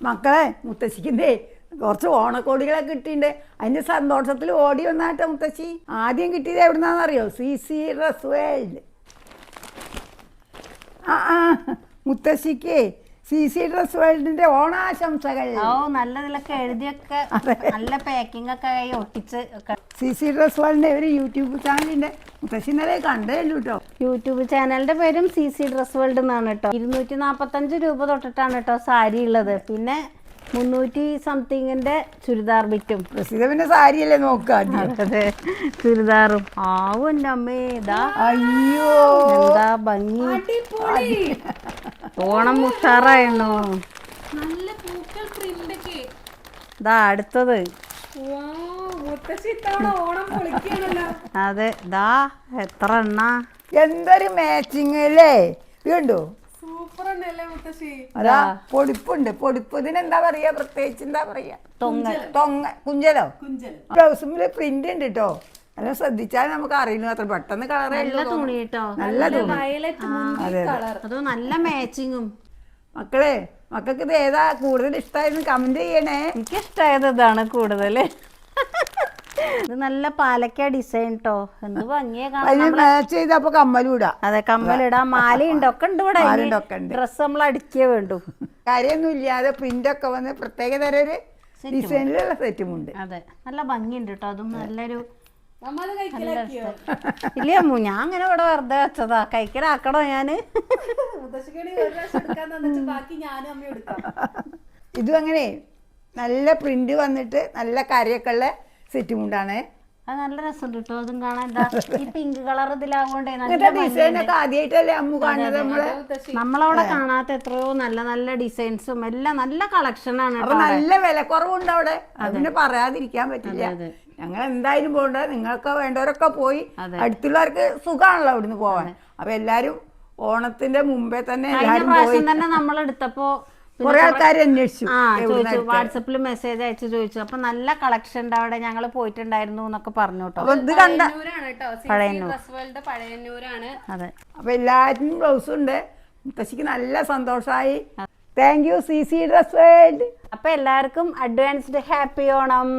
മക്കളെ മുത്തശ്ശിക്കിൻ്റെ കുറച്ച് ഓണക്കോടികളൊക്കെ കിട്ടിയിട്ടുണ്ട്. അതിൻ്റെ സന്തോഷത്തിൽ ഓടി വന്നാട്ടോ മുത്തശ്ശി. ആദ്യം കിട്ടിയത് എവിടുന്നാണെന്നറിയോ? CC dress world. മുത്തശ്ശിക്ക് CC ഡ്രസ് വേൾഡിന്റെ ഓണാശംസകൾ. നല്ലതിലൊക്കെ എഴുതിയൊക്കെ നല്ല പാക്കിംഗ് ഒക്കെ ആയി ഒട്ടിച്ച്. CC ഡ്രസ് വേൾഡിന്റെ ഒരു യൂട്യൂബ് ചാനലിന്റെ മുത്തശ്ശി ഇന്നലെ കണ്ടേ ഉള്ളൂ കേട്ടോ. യൂട്യൂബ് ചാനലിന്റെ പേരും CC ഡ്രസ് വേൾഡ് എന്നാണ് കേട്ടോ. 245 രൂപ തൊട്ടിട്ടാണ് കേട്ടോ സാരി ഉള്ളത്. പിന്നെ 300 സംതിങ്ങിന്റെ ചുരിദാർ ബിറ്റും. പിന്നെ സാരിയല്ലേ നോക്കുക. അതെ, ചുരിദാറും. ആവും എൻ്റെ അമ്മേ, ഇതാ അയ്യോ എന്താ ഭംഗി. ഓണം ഉഷാറായിരുന്നു. ഇതാ അടുത്തത്. അതെ, ഇതാ എത്ര എണ്ണ. എന്തൊരു മാച്ചിങ് അല്ലേ? ഇതുണ്ടോ? അതാ പൊടിപ്പുണ്ട്. പൊടിപ്പ് ഇതിനെന്താ പറയാ? പ്രത്യേകിച്ച് എന്താ പറയാ? കുഞ്ചലോ. ബ്ലൗസില് പ്രിന്റ് ഉണ്ട് കേട്ടോ. നല്ല ശ്രദ്ധിച്ചാൽ നമുക്ക് അറിയുന്നു. അത്ര പെട്ടെന്ന് കളറേ നല്ല തുണി കേട്ടോ. നല്ല തുണി. അതോ നല്ല മാച്ചിങ്ങും. മക്കൾക്ക് ഇത് ഏതാ കൂടുതൽ ഇഷ്ടമായിരുന്നു? കമന്റ് ചെയ്യണേ. എനിക്ക് ഇഷ്ടമായത് ഇതാണ് കൂടുതൽ. ഇത് നല്ല പാലക്ക ഡിസൈൻ ട്ടോ. എന്ത് ഭംഗിയാ കാണാൻ. മാച്ച് ചെയ്തപ്പോ കമ്മലിടാ. അതെ, കമ്മലിടാം, മാലയുണ്ട്, ഒക്കെ ഉണ്ട് ഇവിടെ. ഡ്രസ് നമ്മൾ അടിക്കേ വേണ്ടു. കാര്യമൊന്നും ഇല്ലാതെ പ്രിന്റ് ഒക്കെ വന്ന് പ്രത്യേക തരം ഒരു ഡിസൈനിലുള്ള സെറ്റും ഉണ്ട്. അതെ, നല്ല ഭംഗിയുണ്ട് കേട്ടോ. അതും നല്ലൊരു ഇല്ല അമ്മു, ഞാൻ അങ്ങനെ ഇവിടെ വെറുതെ വെച്ചതാ. കഴിക്കലാക്കണോ ഞാന്? ഇതും അങ്ങനെ നല്ല പ്രിന്റ് വന്നിട്ട് നല്ല കരയൊക്കെ ഉള്ള സെറ്റും ഉണ്ടാണ്. അത് നല്ല രസമുണ്ട് കേട്ടോ. അതും കാണാൻ. ഈ പിങ്ക് കളർ ഇതിലാവോണ്ടേ ആദ്യമായിട്ടല്ലേ അമ്മു കാണുന്നത്. നമ്മളവിടെ കാണാത്ത എത്രയോ നല്ല നല്ല ഡിസൈൻസും എല്ലാം നല്ല കളക്ഷനാണ്. നല്ല വില കുറവുണ്ട് അവിടെ. അതിന് പറയാതിരിക്കാൻ പറ്റില്ല. ഞങ്ങൾ എന്തായാലും പോകണ്ട. നിങ്ങൾക്ക് വേണ്ടവരൊക്കെ പോയി. അടുത്തുള്ളവർക്ക് സുഖമാണല്ലോ അവിടുന്ന് പോവാൻ. അപ്പൊ എല്ലാരും ഓണത്തിന്റെ മുമ്പേ തന്നെ നമ്മൾ എടുത്തപ്പോ കുറെ ആൾക്കാർ അന്വേഷിച്ചു. വാട്സപ്പിൽ മെസ്സേജ് അയച്ചു ചോദിച്ചു. അപ്പൊ നല്ല കളക്ഷൻ ഉണ്ട് അവിടെ, ഞങ്ങൾ പോയിട്ടുണ്ടായിരുന്നു എന്നൊക്കെ പറഞ്ഞു കേട്ടോ. ഇത് കണ്ട പഴയന്നൂരാണ്. അതെ, അപ്പൊ എല്ലാത്തിനും ബ്ലൗസും ഉണ്ട്. മുത്തശ്ശിക്ക് നല്ല സന്തോഷമായി. Thank you CC dress world. അപ്പൊ എല്ലാവർക്കും അഡ്വാൻസ്ഡ് ഹാപ്പി ഓണം.